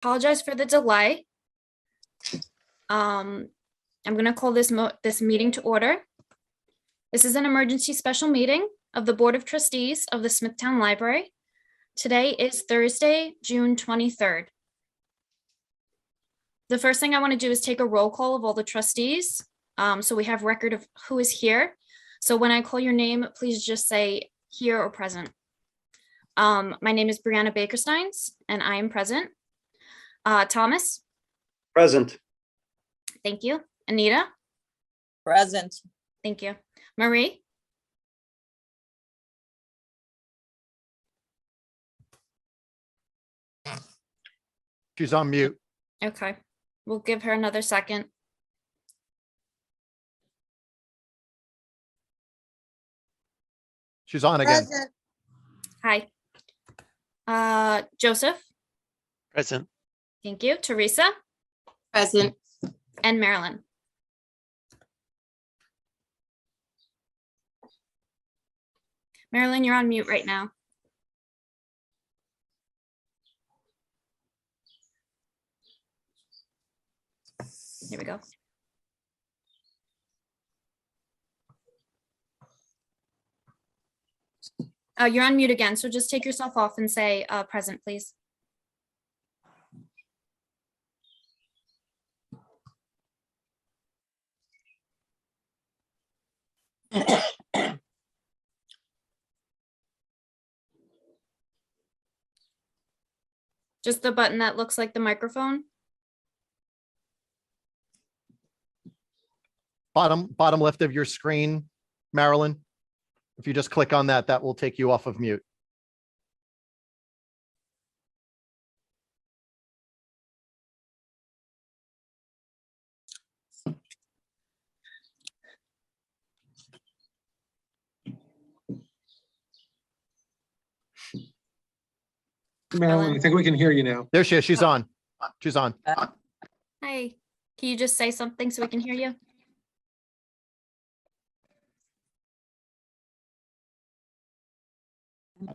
Apologize for the delay. I'm going to call this meeting to order. This is an emergency special meeting of the Board of Trustees of the Smithtown Library. Today is Thursday, June 23rd. The first thing I want to do is take a roll call of all the trustees. So we have record of who is here. So when I call your name, please just say here or present. My name is Brianna Bakersteins and I am present. Thomas? Present. Thank you. Anita? Present. Thank you. Marie? She's on mute. Okay, we'll give her another second. She's on again. Present. Hi. Joseph? Present. Thank you. Teresa? Present. And Marilyn? Marilyn, you're on mute right now. Here we go. You're on mute again, so just take yourself off and say present, please. Just the button that looks like the microphone. Bottom left of your screen, Marilyn. If you just click on that, that will take you off of mute. Marilyn, I think we can hear you now. There she is. She's on. She's on. Hi. Can you just say something so we can hear you? We're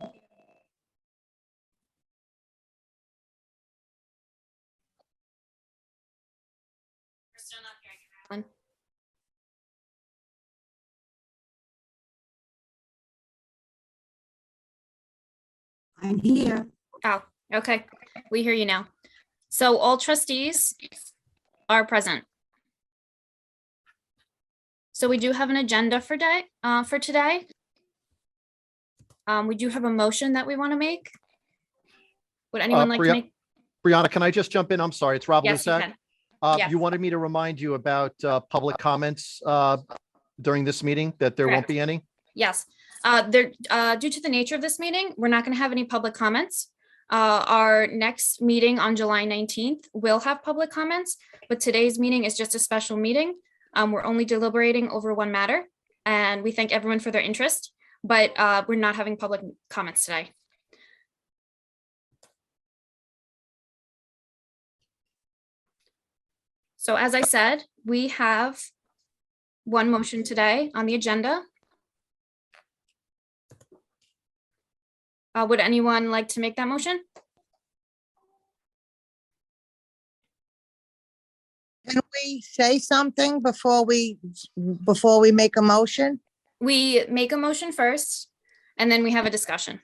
still not hearing you, Marilyn. I'm here. Oh, okay. We hear you now. So all trustees are present. So we do have an agenda for today. We do have a motion that we want to make. Would anyone like to make? Brianna, can I just jump in? I'm sorry. It's Rob Yes, you Lusak. can. Yes. You wanted me to remind you about public comments during this meeting, that there won't be any? Yes. Due to the nature of this meeting, we're not going to have any public comments. Our next meeting on July 19th will have public comments, but today's meeting is just a special meeting. We're only deliberating over one matter, and we thank everyone for their interest, but we're not having public comments today. So as I said, we have one motion today on the agenda. Would anyone like to make that motion? Can we say something before we make a motion? We make a motion first, and then we have a discussion.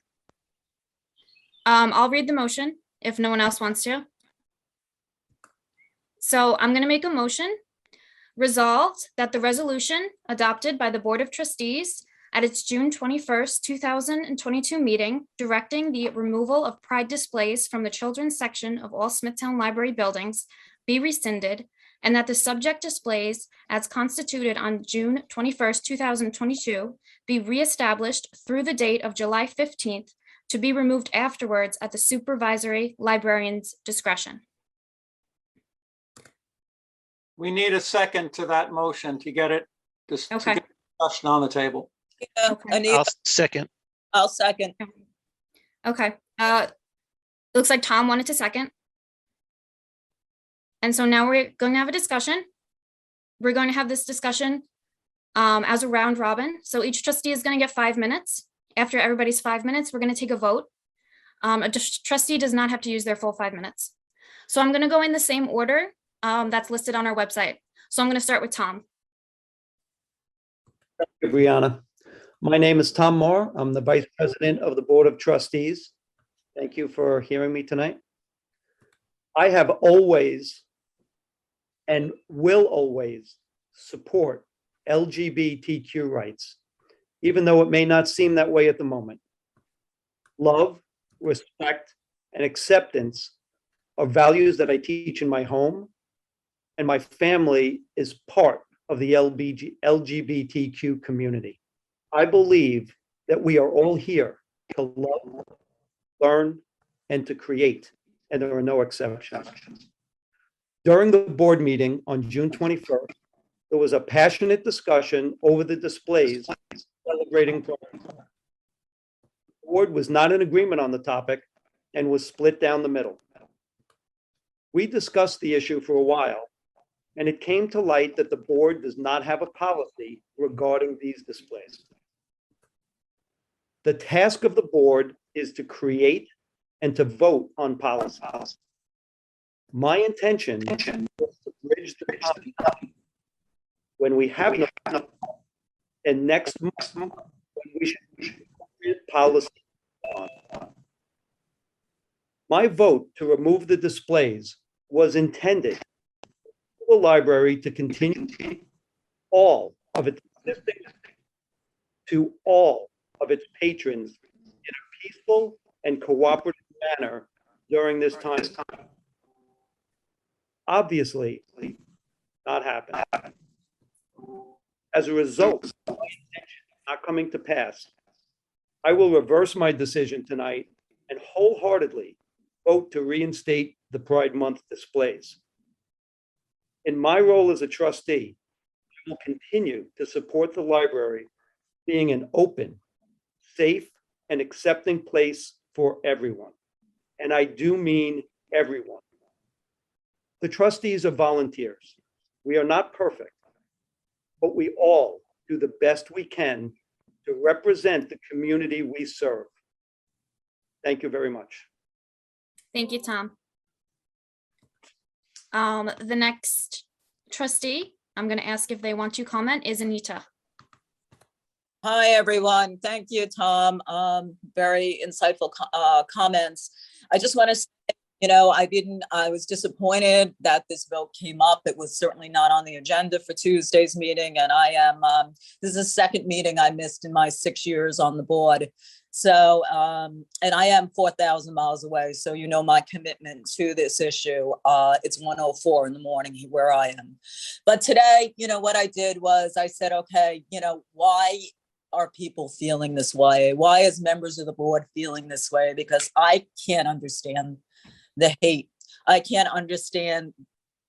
I'll read the motion if no one else wants to. So I'm going to make a motion. Resolved that the resolution adopted by the Board of Trustees at its June 21st, 2022 meeting directing the removal of pride displays from the children's section of all Smithtown Library buildings be rescinded, and that the subject displays as constituted on June 21st, 2022 be reestablished through the date of July 15th to be removed afterwards at the supervisory librarian's discretion. We need a second to that motion to get it, to Okay. get discussion on the table. Okay. Anita, I'll second. I'll second. Okay, looks like Tom wanted to second. And so now we're going to have a discussion. We're going to have this discussion as a round robin. So each trustee is going to get 5 minutes. After everybody's 5 minutes, we're going to take a vote. A trustee does not have to use their full 5 minutes. So I'm going to go in the same order that's listed on our website. So I'm going to start with Tom. Brianna. My name is Tom Moore. I'm the Vice President of the Board of Trustees. Thank you for hearing me tonight. I have always and will always support LGBTQ rights, even though it may not seem that way at the moment. Love, respect, and acceptance are values that I teach in my home, and my family is part of the LGBTQ community. I believe that we are all here to love, learn, and to create, and there are no exceptions. During the board meeting on June 21st, there was a passionate discussion over the displays celebrating Pride. The board was not in agreement on the topic and was split down the middle. We discussed the issue for a while, and it came to light that the board does not have a policy regarding these displays. The task of the board is to create and to vote on policies. My intention is to bridge the gap when we have no, and next month, when we should policy on. My vote to remove the displays was intended for the library to continue all of its existing to all of its patrons in a peaceful and cooperative manner during this time. Obviously, not happen. As a result of my intention not coming to pass, I will reverse my decision tonight and wholeheartedly vote to reinstate the Pride Month displays. In my role as a trustee, I will continue to support the library being an open, safe, and accepting place for everyone. And I do mean everyone. The trustees are volunteers. We are not perfect, but we all do the best we can to represent the community we serve. Thank you very much. Thank you, Tom. The next trustee, I'm going to ask if they want to comment, is Anita. Hi, everyone. Thank you, Tom. Very insightful comments. I just want to say, I was disappointed that this vote came up. It was certainly not on the agenda for Tuesday's meeting. And this is the second meeting I missed in my 6 years on the board. So, and I am 4,000 miles away. So, my commitment to this issue, it's 1:04 in the morning where I am. But today, what I did was I said, okay, why are people feeling this way? Why is members of the board feeling this way? Because I can't understand the hate. I can't understand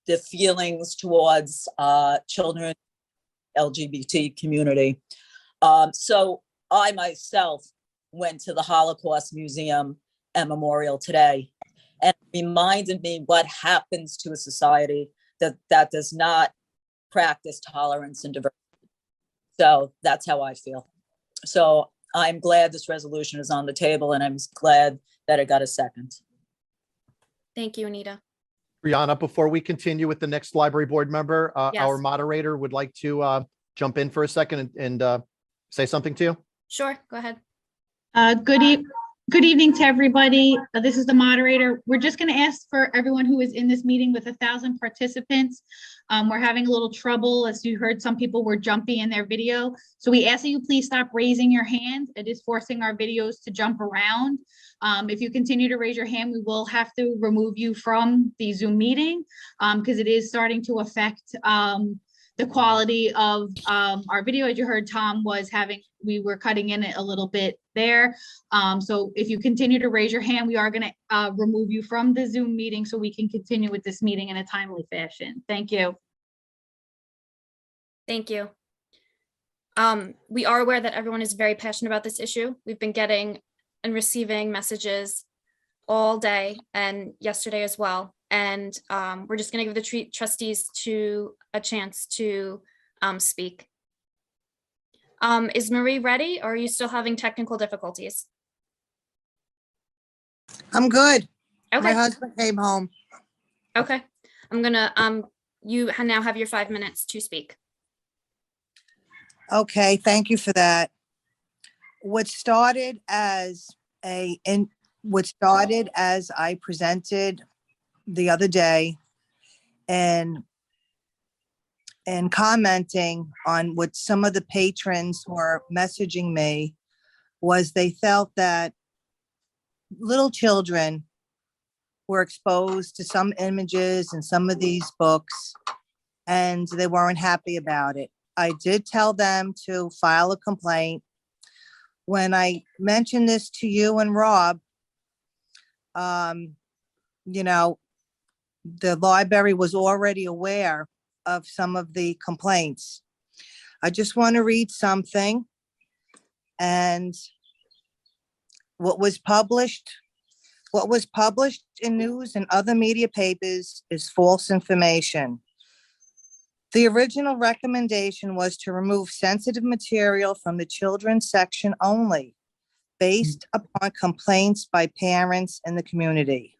the feelings towards children, LGBT community. So I myself went to the Holocaust Museum and Memorial today, and reminded me what happens to a society that does not practice tolerance and diversity. So that's how I feel. So I'm glad this resolution is on the table, and I'm glad that it got a second. Thank you, Anita. Brianna, before we continue with the next library board member, Yes. our moderator would like to jump in for a second and say something to you. Sure, go ahead. Good evening to everybody. This is the moderator. We're just going to ask for everyone who is in this meeting with 1,000 participants. We're having a little trouble. As you heard, some people were jumpy in their video. So we ask that you please stop raising your hand. It is forcing our videos to jump around. If you continue to raise your hand, we will have to remove you from the Zoom meeting because it is starting to affect the quality of our video. As you heard, Tom was we were cutting in it a little bit there. So if you continue to raise your hand, we are going to remove you from the Zoom meeting so we can continue with this meeting in a timely fashion. Thank you. Thank you. We are aware that everyone is very passionate about this issue. We've been getting and receiving messages all day and yesterday as well. And we're just going to give the trustees a chance to speak. Is Marie ready, or are you still having technical difficulties? I'm good. My Okay, husband came home. Okay, I'm gonna, you now have your 5 minutes to speak. Okay, thank you for that. What started as I presented the other day and commenting on what some of the patrons were messaging me was they felt that little children were exposed to some images in some of these books and they weren't happy about it. I did tell them to file a complaint. When I mentioned this to you and Rob, you know, the library was already aware of some of the complaints. I just want to read something. And what was published in news and other media papers is false information. The original recommendation was to remove sensitive material from the children's section only, based upon complaints by parents in the community.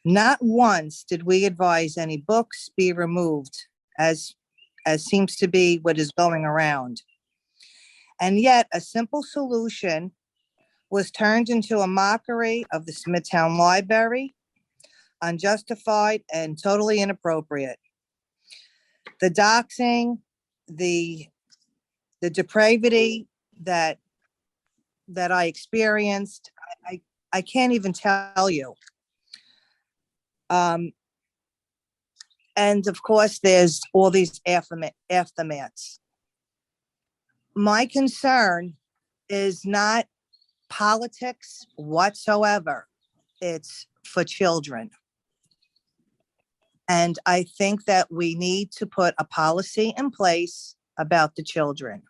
Not once did we advise any books be removed, as seems to be what is going around. And yet a simple solution was turned into a mockery of the Smithtown Library, unjustified and totally inappropriate. The doxing, the depravity that I experienced, I can't even tell you. And of course, there's all these aftermaths. My concern is not politics whatsoever. It's for children. And I think that we need to put a policy in place about the children.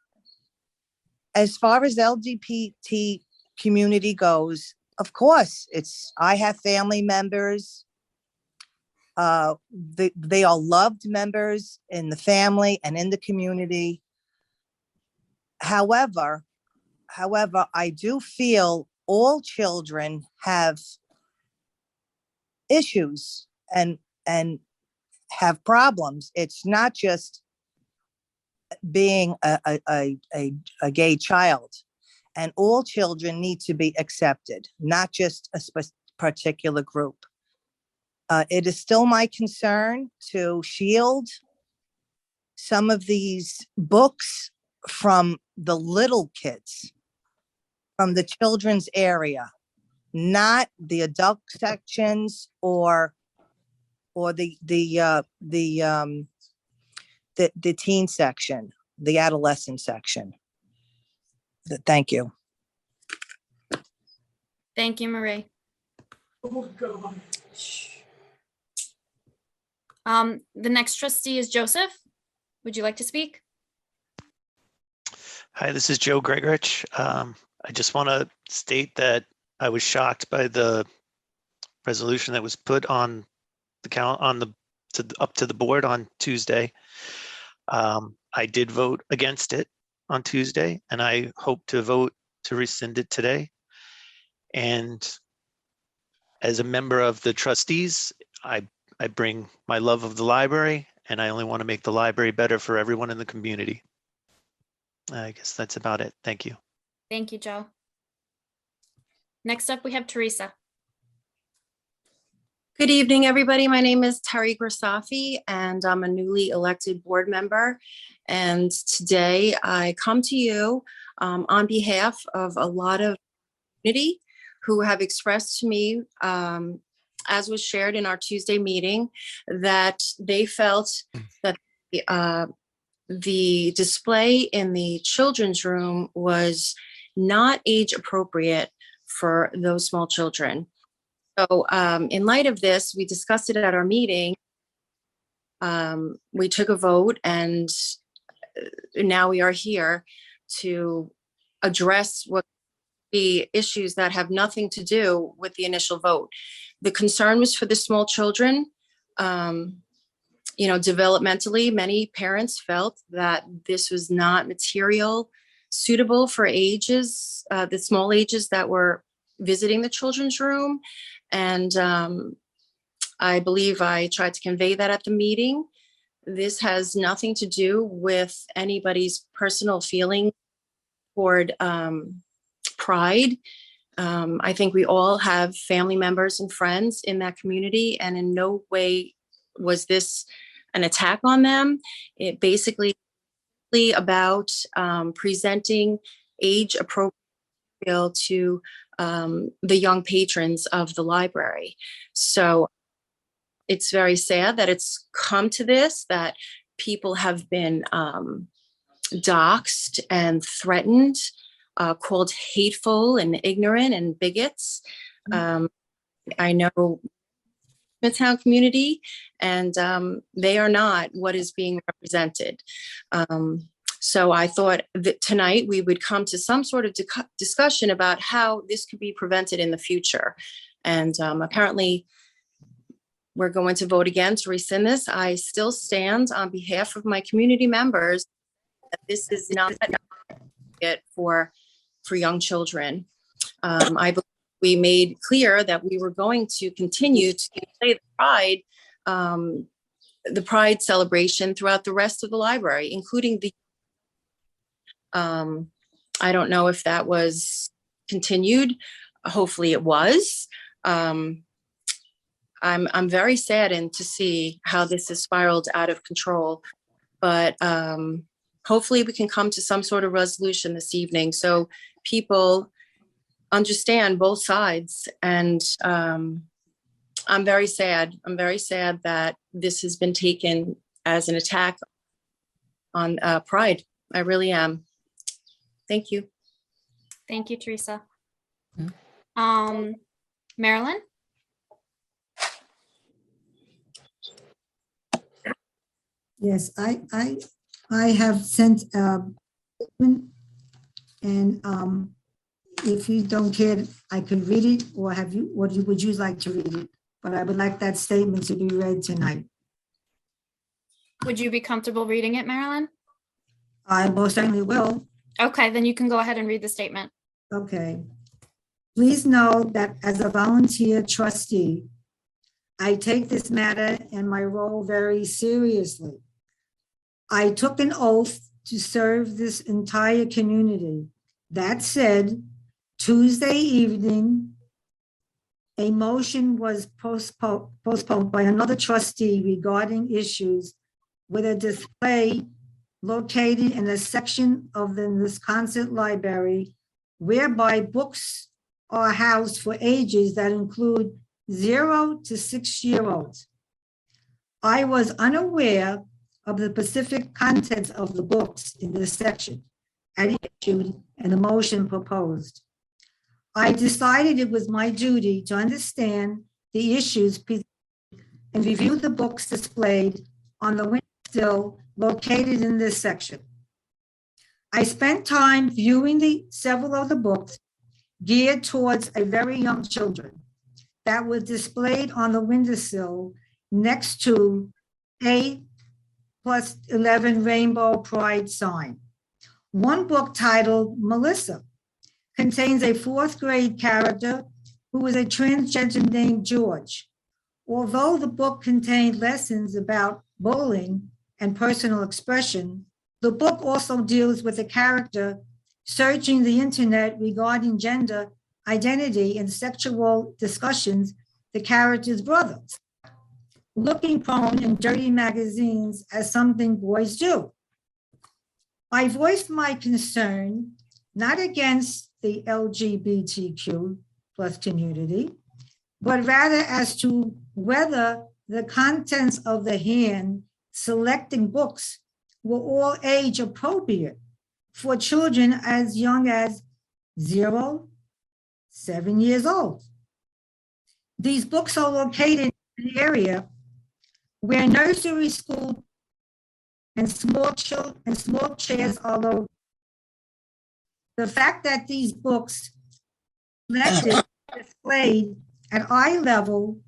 As far as LGBT community goes, of course, I have family members. They are loved members in the family and in the community. However, I do feel all children have issues and have problems. It's not just being a gay child, and all children need to be accepted, not just a particular group. It is still my concern to shield some of these books from the little kids, from the children's area, not the adult sections or the teen section, the adolescent section. Thank you. Thank you, Marie. The next trustee is Joseph. Would you like to speak? Hi, this is Joe Gregorich. I just want to state that I was shocked by the resolution that was put on the count up to the board on Tuesday. I did vote against it on Tuesday, and I hope to vote to rescind it today. And as a member of the trustees, I bring my love of the library, and I only want to make the library better for everyone in the community. I guess that's about it. Thank you. Thank you, Joe. Next up, we have Teresa. Good evening, everybody. My name is Terry Grisafi, and I'm a newly elected board member. And today I come to you on behalf of a lot of community who have expressed to me, as was shared in our Tuesday meeting, that they felt that the display in the children's room was not age appropriate for those small children. So in light of this, we discussed it at our meeting. We took a vote, and now we are here to address what the issues that have nothing to do with the initial vote. The concern was for the small children. Developmentally, many parents felt that this was not material suitable for ages, the small ages that were visiting the children's room. And I believe I tried to convey that at the meeting. This has nothing to do with anybody's personal feeling toward Pride. I think we all have family members and friends in that community, and in no way was this an attack on them. It basically about presenting age appropriate material to the young patrons of the library. So it's very sad that it's come to this, that people have been doxxed and threatened, called hateful and ignorant and bigots. I know Smithtown community, and they are not what is being represented. So I thought that tonight we would come to some sort of discussion about how this could be prevented in the future. And apparently we're going to vote again to rescind this. I still stand on behalf of my community members that this is not it for young children. I believe we made clear that we were going to continue to play the Pride celebration throughout the rest of the library, including the. I don't know if that was continued. Hopefully it was. I'm very saddened to see how this has spiraled out of control, but hopefully we can come to some sort of resolution this evening so people understand both sides. And I'm very sad. I'm very sad that this has been taken as an attack on Pride. I really am. Thank you. Thank you, Teresa. Marilyn? Yes, I have sent and if you don't care, I could read it, or would you like to read it? But I would like that statement to be read tonight. Would you be comfortable reading it, Marilyn? I most certainly will. Okay, then you can go ahead and read the statement. Okay. Please know that as a volunteer trustee, I take this matter and my role very seriously. I took an oath to serve this entire community. That said, Tuesday evening, a motion was postponed by another trustee regarding issues with a display located in a section of the Wisconsin Library whereby books are housed for ages that include 0 to 6-year-olds. I was unaware of the specific contents of the books in this section and issued and the motion proposed. I decided it was my duty to understand the issues and review the books displayed on the windowsill located in this section. I spent time viewing several of the books geared towards a very young children that were displayed on the windowsill next to A+11 Rainbow Pride sign. One book titled Melissa contains a 4th grade character who is a transgender named George. Although the book contained lessons about bullying and personal expression, the book also deals with a character searching the internet regarding gender identity and sexual discussions, the character's brother, looking prone in dirty magazines as something boys do. I voiced my concern not against the LGBTQ plus community, but rather as to whether the contents of the hand selecting books were all age appropriate for children as young as 0 to 7 years old. These books are located in an area where nursery school and small chairs are located. The fact that these books displayed at eye level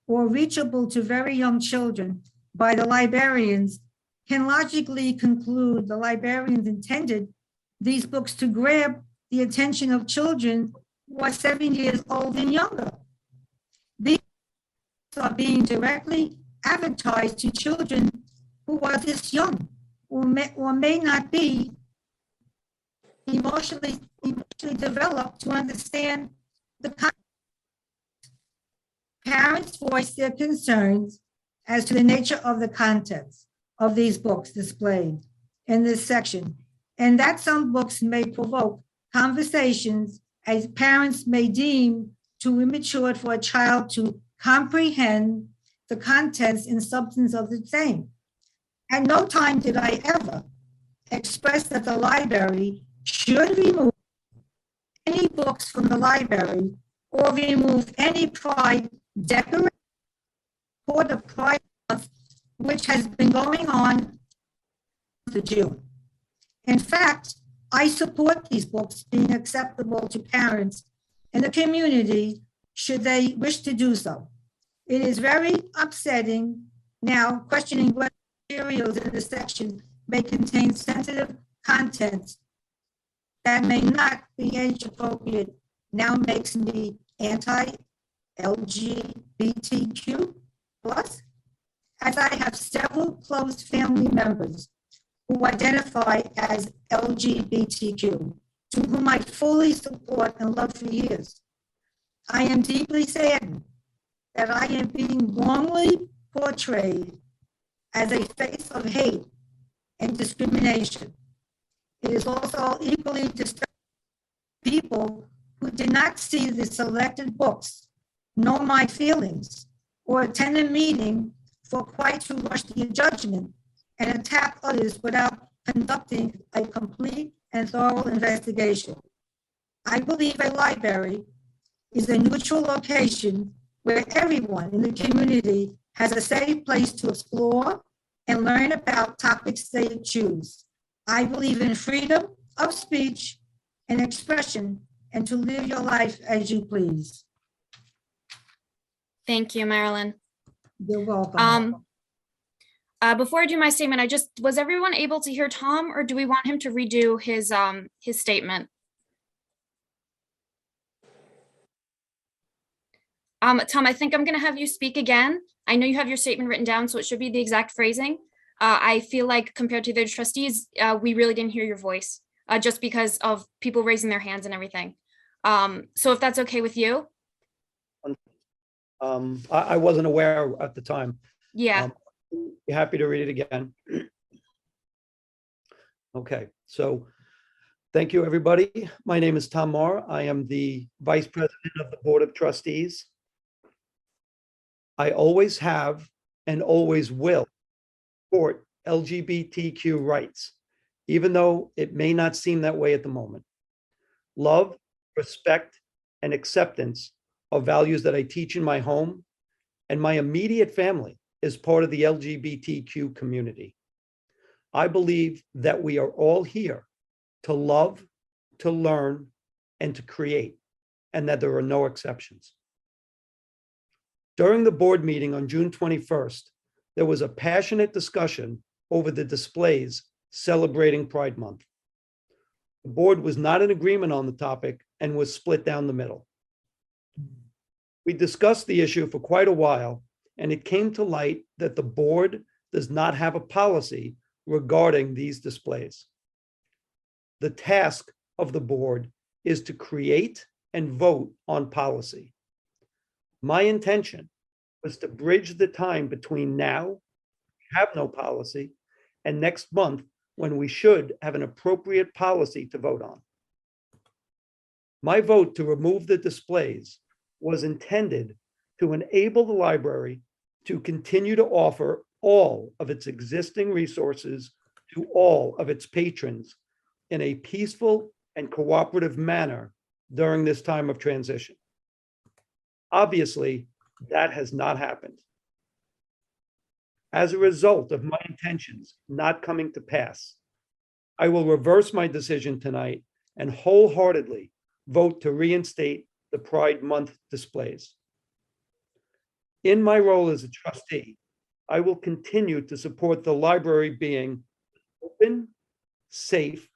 or reachable to very young children by the librarians can logically conclude the librarians intended these books to grab the attention of children who are 7 years old and younger. These are being directly advertised to children who are this young or may not be emotionally developed to understand the content. Parents voice their concerns as to the nature of the contents of these books displayed in this section, and that some books may provoke conversations as parents may deem too immature for a child to comprehend the contents and substance of the same. At no time did I ever express that the library should remove any books from the library or remove any pride decoration for the Pride Month, which has been going on for June. In fact, I support these books being acceptable to parents in the community should they wish to do so. It is very upsetting now questioning what materials in this section may contain sensitive content that may not be age appropriate now makes me anti-LGBTQ plus, as I have several close family members who identify as LGBTQ, to whom I fully support and love for years. I am deeply saddened that I am being wrongly portrayed as a face of hate and discrimination. It is also equally disturbing people who did not see the selected books, know my feelings, or attend a meeting for quite to rush to judgment and attack others without conducting a complete and thorough investigation. I believe a library is a neutral location where everyone in the community has a safe place to explore and learn about topics they choose. I believe in freedom of speech and expression and to live your life as you please. Thank you, Marilyn. You're welcome. Before I do my statement, was everyone able to hear Tom, or do we want him to redo his statement? Tom, I think I'm going to have you speak again. I know you have your statement written down, so it should be the exact phrasing. I feel like compared to the trustees, we really didn't hear your voice just because of people raising their hands and everything. So if that's okay with you. I wasn't aware at the time. Yeah. Happy to read it again. Okay, so thank you, everybody. My name is Tom Moore. I am the Vice President of the Board of Trustees. I always have and always will support LGBTQ rights, even though it may not seem that way at the moment. Love, respect, and acceptance are values that I teach in my home, and my immediate family is part of the LGBTQ community. I believe that we are all here to love, to learn, and to create, and that there are no exceptions. During the board meeting on June 21st, there was a passionate discussion over the displays celebrating Pride Month. The board was not in agreement on the topic and was split down the middle. We discussed the issue for quite a while, and it came to light that the board does not have a policy regarding these displays. The task of the board is to create and vote on policy. My intention was to bridge the time between now, we have no policy, and next month when we should have an appropriate policy to vote on. My vote to remove the displays was intended to enable the library to continue to offer all of its existing resources to all of its patrons in a peaceful and cooperative manner during this time of transition. Obviously, that has not happened. As a result of my intentions not coming to pass, I will reverse my decision tonight and wholeheartedly vote to reinstate the Pride Month displays. In my role as a trustee, I will continue to support the library being open, safe,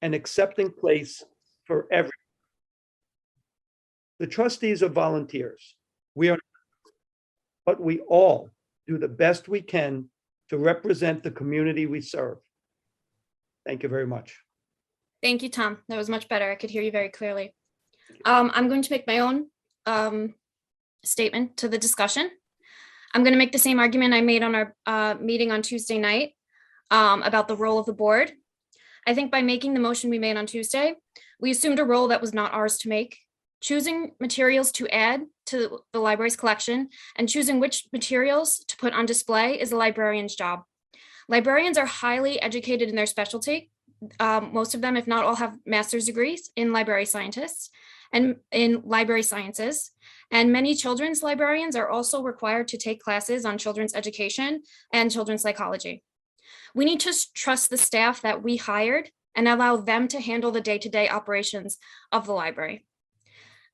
and accepting place for everyone. The trustees are volunteers. We are but we all do the best we can to represent the community we serve. Thank you very much. Thank you, Tom. That was much better. I could hear you very clearly. I'm going to make my own statement to the discussion. I'm going to make the same argument I made on our meeting on Tuesday night about the role of the board. I think by making the motion we made on Tuesday, we assumed a role that was not ours to make. Choosing materials to add to the library's collection and choosing which materials to put on display is a librarian's job. Librarians are highly educated in their specialty. Most of them, if not all, have master's degrees in library scientists and in library sciences. And many children's librarians are also required to take classes on children's education and children's psychology. We need to trust the staff that we hired and allow them to handle the day-to-day operations of the library.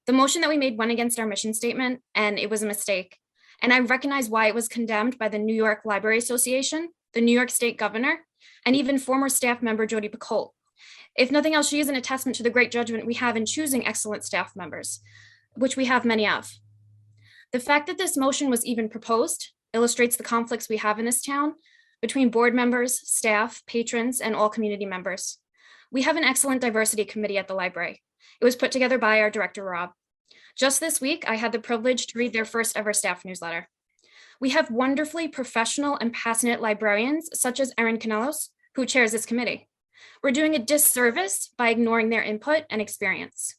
The motion that we made went against our mission statement, and it was a mistake. And I recognize why it was condemned by the New York Library Association, the New York State Governor, and even former staff member Jody Picoult. If nothing else, she is an attestament to the great judgment we have in choosing excellent staff members, which we have many of. The fact that this motion was even proposed illustrates the conflicts we have in this town between board members, staff, patrons, and all community members. We have an excellent diversity committee at the library. It was put together by our director, Rob. Just this week, I had the privilege to read their first ever staff newsletter. We have wonderfully professional and passionate librarians, such as Erin Canellos, who chairs this committee. We're doing a disservice by ignoring their input and experience.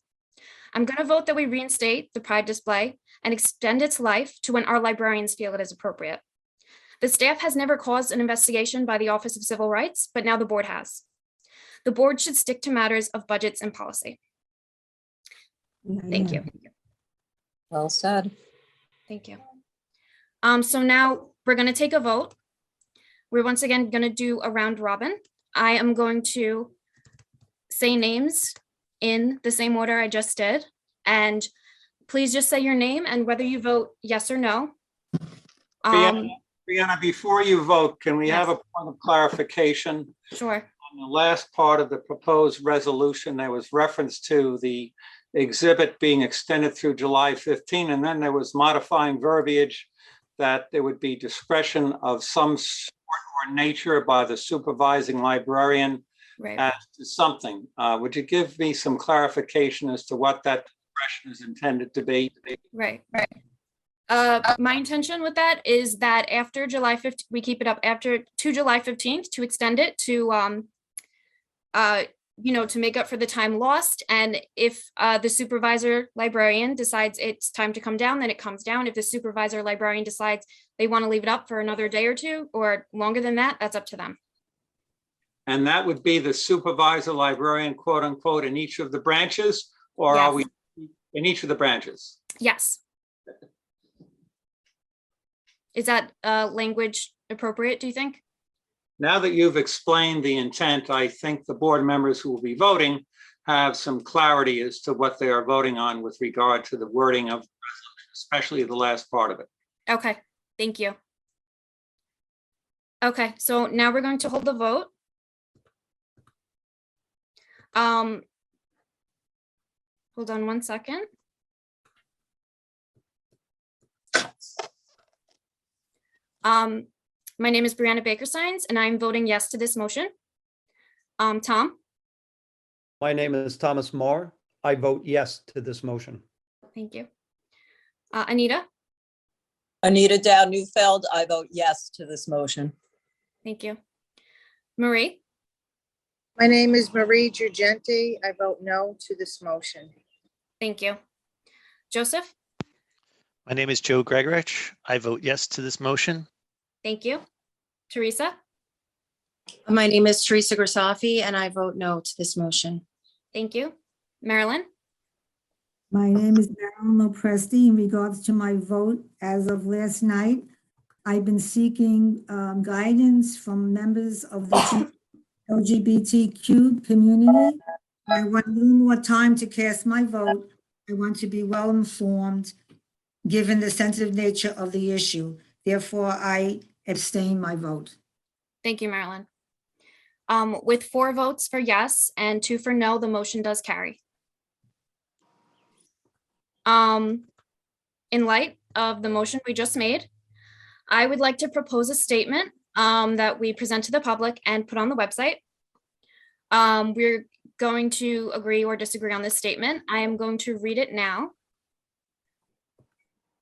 I'm going to vote that we reinstate the Pride display and extend its life to when our librarians feel it is appropriate. The staff has never caused an investigation by the Office of Civil Rights, but now the board has. The board should stick to matters of budgets and policy. Thank you. Well said. Thank you. So now we're going to take a vote. We're once again going to do a round robin. I am going to say names in the same order I just did. And please just say your name and whether you vote yes or no. Brianna, before you vote, can we have Yes. a point of clarification? Sure. On the last part of the proposed resolution, there was reference to the exhibit being extended through July 15, and then there was modifying verbiage that there would be discretion of some sort or nature by the supervising librarian Right. as to something. Would you give me some clarification as to what that discretion is intended to be? Right. My intention with that is that after July 15th, we keep it up to July 15th to extend it to, to make up for the time lost. And if the supervisor librarian decides it's time to come down, then it comes down. If the supervisor librarian decides they want to leave it up for another day or two or longer than that, that's up to them. And that would be the supervisor librarian, quote unquote, in each of the branches? Or are we in each of the branches? Yes. Is that language appropriate, do you think? Now that you've explained the intent, I think the board members who will be voting have some clarity as to what they are voting on with regard to the wording of the resolution, especially the last part of it. Okay, thank you. Okay, so now we're going to hold the vote. Hold on one second. My name is Brianna Baker-Signs, and I'm voting yes to this motion. Tom? My name is Thomas Moore. I vote yes to this motion. Thank you. Anita? Anita Dow Newfeld, I vote yes to this motion. Thank you. Marie? My name is Marie Girgenti. I vote no to this motion. Thank you. Joseph? My name is Joe Gregorich. I vote yes to this motion. Thank you. Teresa? My name is Teresa Grisafi, and I vote no to this motion. Thank you. Marilyn? My name is Marilyn Lopresti. In regards to my vote as of last night, I've been seeking guidance from members of the LGBTQ community. I want a little more time to cast my vote. I want to be well informed, given the sensitive nature of the issue. Therefore, I abstain my vote. Thank you, Marilyn. With 4 votes for yes and 2 for no, the motion does carry. In light of the motion we just made, I would like to propose a statement that we present to the public and put on the website. We're going to agree or disagree on this statement. I am going to read it now.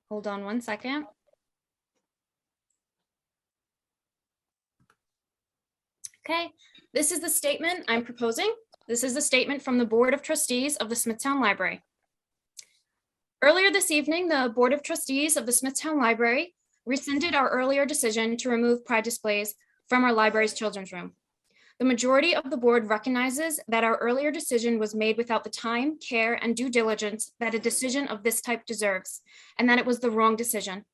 Hold on one second. Okay, this is the statement I'm proposing. This is the statement from the Board of Trustees of the Smithtown Library. Earlier this evening, the Board of Trustees of the Smithtown Library rescinded our earlier decision to remove pride displays from our library's children's room. The majority of the board recognizes that our earlier decision was made without the time, care, and due diligence that a decision of this type deserves, and that it was the wrong decision.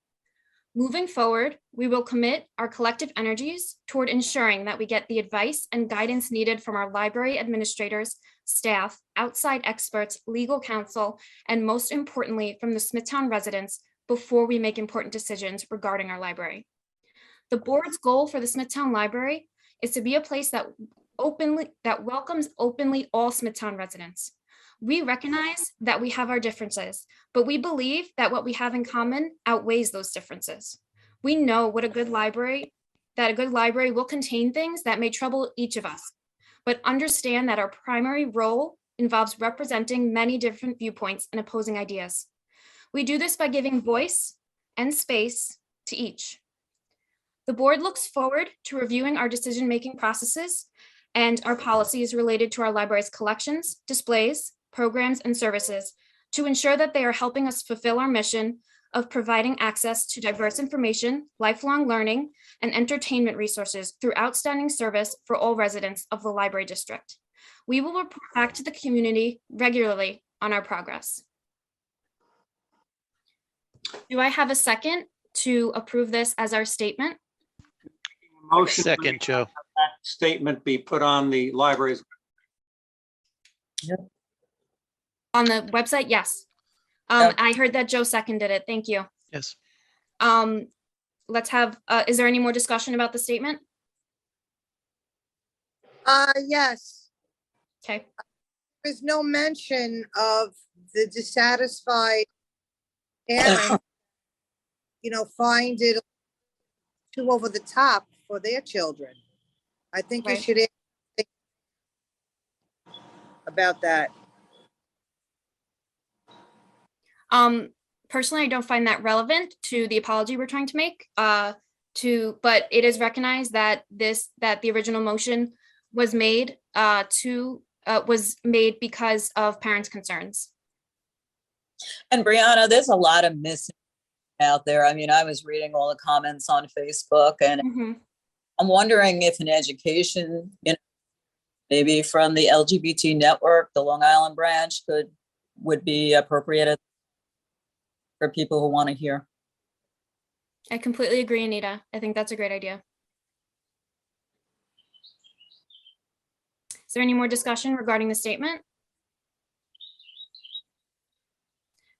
Moving forward, we will commit our collective energies toward ensuring that we get the advice and guidance needed from our library administrators, staff, outside experts, legal counsel, and most importantly, from the Smithtown residents before we make important decisions regarding our library. The board's goal for the Smithtown Library is to be a place that welcomes openly all Smithtown residents. We recognize that we have our differences, but we believe that what we have in common outweighs those differences. We know that a good library will contain things that may trouble each of us, but understand that our primary role involves representing many different viewpoints and opposing ideas. We do this by giving voice and space to each. The board looks forward to reviewing our decision-making processes and our policies related to our library's collections, displays, programs, and services to ensure that they are helping us fulfill our mission of providing access to diverse information, lifelong learning, and entertainment resources through outstanding service for all residents of the library district. We will report back to the community regularly on our progress. Do I have a second to approve this as our statement? Motion. Second, Joe. That statement be put on the library's. On the website, yes. Yep. I heard that Joe seconded it. Thank you. Yes. Let's have, is there any more discussion about the statement? Yes, Okay, there's no mention of the dissatisfied parents, find it too over the top for their children. I think you Right. should think about that. Personally, I don't find that relevant to the apology we're trying to make. But it is recognized that the original motion was made because of parents' concerns. And Brianna, there's a lot of missing out there. I mean, I was reading all the comments on Facebook, and Mhm. I'm wondering if an education, maybe from the LGBT network, the Long Island branch, would be appropriate for people who want to hear. I completely agree, Anita. I think that's a great idea. Is there any more discussion regarding the statement?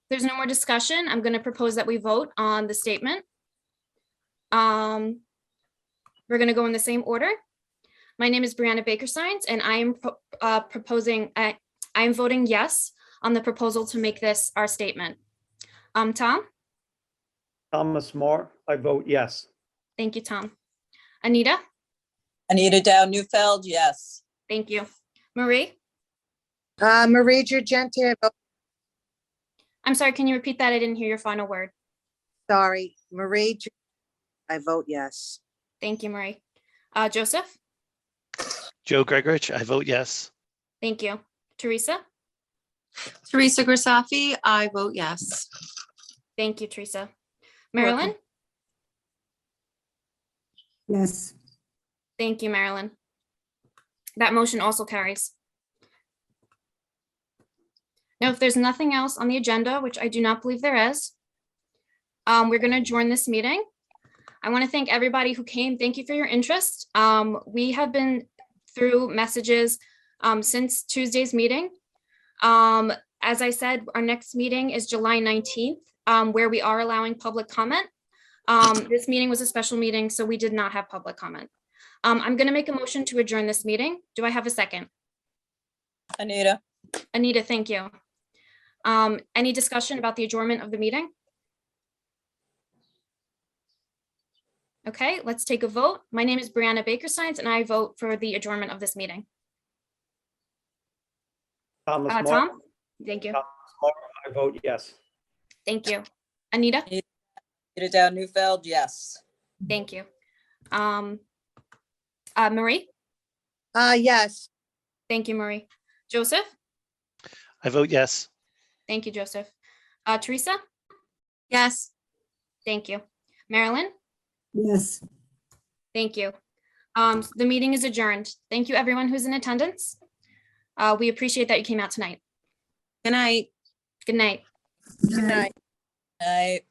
If there's no more discussion, I'm going to propose that we vote on the statement. We're going to go in the same order. My name is Brianna Baker-Signs, and I am voting yes on the proposal to make this our statement. Tom? Thomas Moore, I vote yes. Thank you, Tom. Anita? Anita Dow Neufeld, yes. Thank you. Marie? Marie Girgenti, I'm sorry, can you repeat that? I didn't hear your final word. sorry, Marie, I vote yes. Thank you, Marie. Joseph? Joe Gregorich, I vote yes. Thank you. Teresa? Teresa Grisafi, I vote yes. Thank you, Teresa. You're Marilyn? welcome. Yes. Thank you, Marilyn. That motion also carries. Now, if there's nothing else on the agenda, which I do not believe there is, we're going to adjourn this meeting. I want to thank everybody who came. Thank you for your interest. We have been through messages since Tuesday's meeting. As I said, our next meeting is July 19th, where we are allowing public comment. This meeting was a special meeting, so we did not have public comment. I'm going to make a motion to adjourn this meeting. Do I have a second? Anita? Anita, thank you. Any discussion about the adjournment of the meeting? Okay, let's take a vote. My name is Brianna Baker-Science, and I vote for the adjournment of this meeting. Thomas More. Tom? Thank you. Thomas More, I vote yes. Thank you. Anita? Anita Down Newfeld, yes. Thank you. Marie? Yes. Thank you, Marie. Joseph? I vote yes. Thank you, Joseph. Teresa? Yes. Thank you. Marilyn? Yes. Thank you. The meeting is adjourned. Thank you, everyone who's in attendance. We appreciate that you came out tonight. Good night. Good night. Good night. Night.